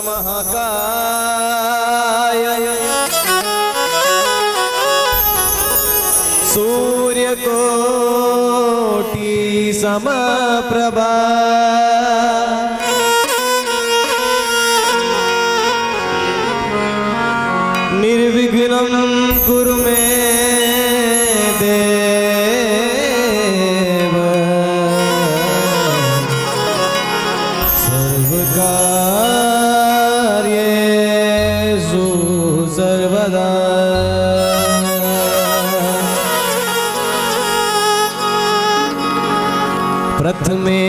महाकाय सूर्यकोटि समप्रभा निर्विघ्नं कुरु मे देव सर्वकार्येषु सर्वदा। प्रथमे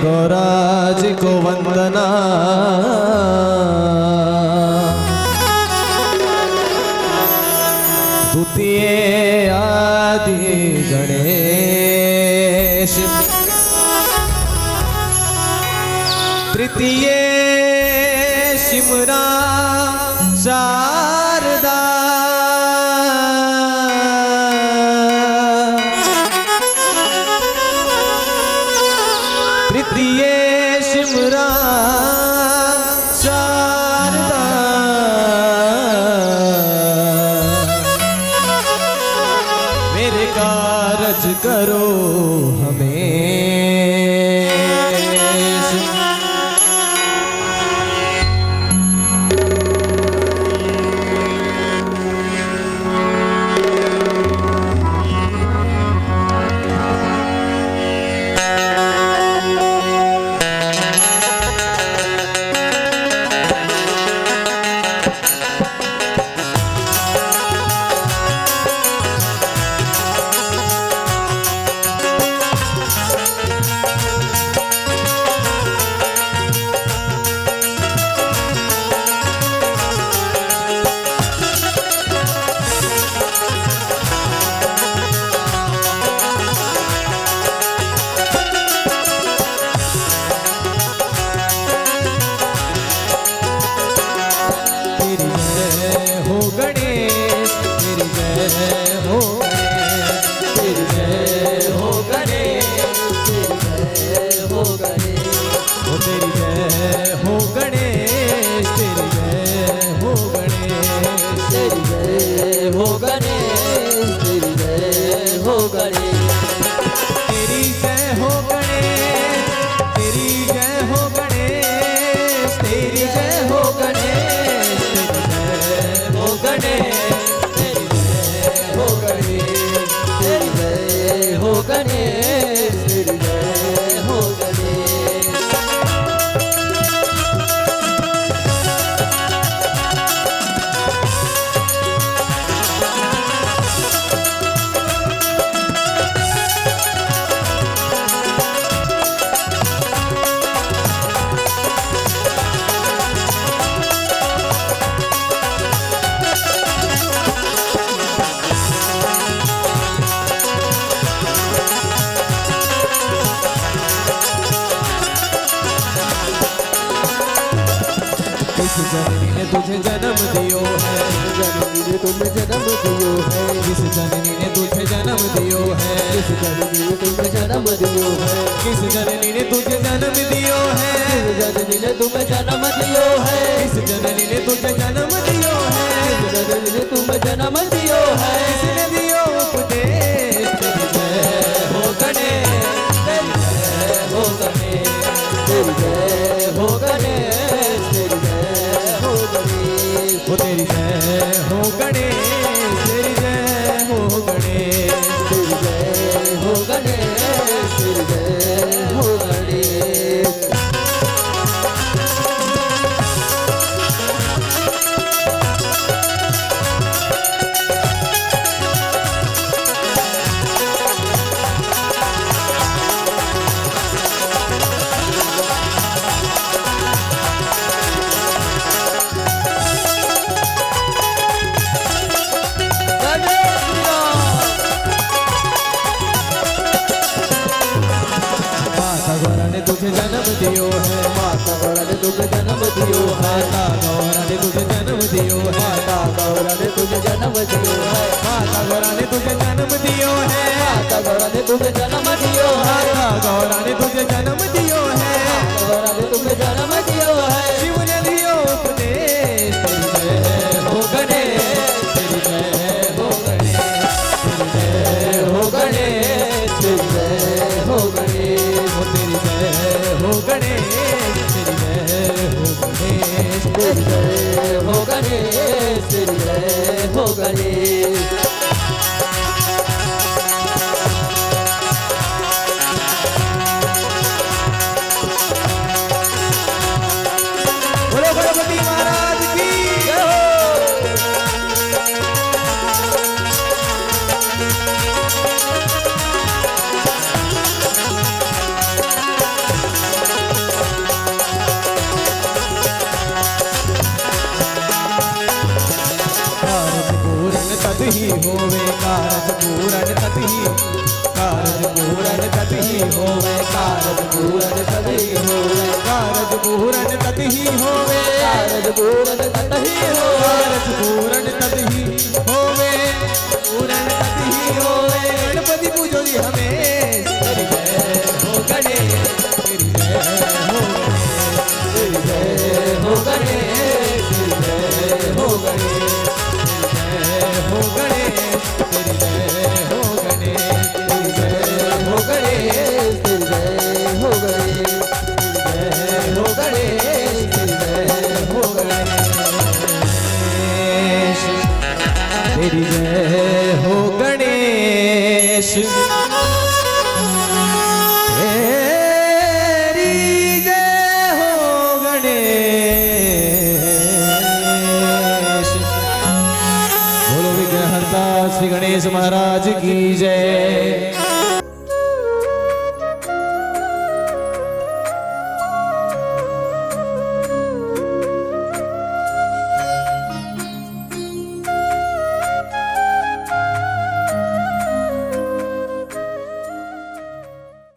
गौराज को वंदना द्वितीय आदि गणेश तृतीय शिमरा शारदा तृतीय शिमरा शारदा मेरे कारज करो हमें जननी ने तुझे जन्म दियो है, जननी ने तुम्हें जन्म दियो है, किस जननी ने तुझे जन्म दियो है, किस जननी ने तुम्हें जन्म दियो है, किस जननी ने तुझे जन्म दियो है, जननी ने तुम्हें जन्म दियो है, किस जननी ने तुझे जन्म दियो है, जननी ने तुम्हें जन्म दियो है, किसने दियो उपदेश तेरी जय हो गणेश, तेरी जय हो गणेश, तेरी जय हो गणेश, तेरी जय हो तेरी जय हो गणेश, तेरी जय हो गणेश, तेरी जय हो गणेश, तेरी जय हो गणेश। तुझे जन्म दियो है, माता गौरा ने तुझे जन्म दियो है, माता गौरा ने तुझे जन्म दियो है, माता गौरा ने तुझे जन्म दियो है, माता गौरा ने तुझे जन्म दियो है, माता गौरा ने तुझे जन्म दियो है, माता गौरा ने तुझे जन्म दियो है, माता गौरा ने तुझे जन्म दियो है, शिव ने होवे कारज पूरन ततहि कारज पूरन ततहि होवे कारज पूरन ततहि होवे कारज पूरन ततहि होवे कारज पूरन ततहि होवे कारज पूरन ततहि होवे पूरन ततहि होवे गणपति पूजो जी हमें तेरी जय हो गणेश तेरी जय हो तेरी जय हो गणेश तेरी जय हो गणेश हो गणेश तेरी जय हो गणेश तेरी जय हो गणेश तेरी जय हो गणेश तेरी जय हो गणेश तेरी जय हो गणेश बोलो विघ्नहर्ता श्री गणेश महाराज की जय।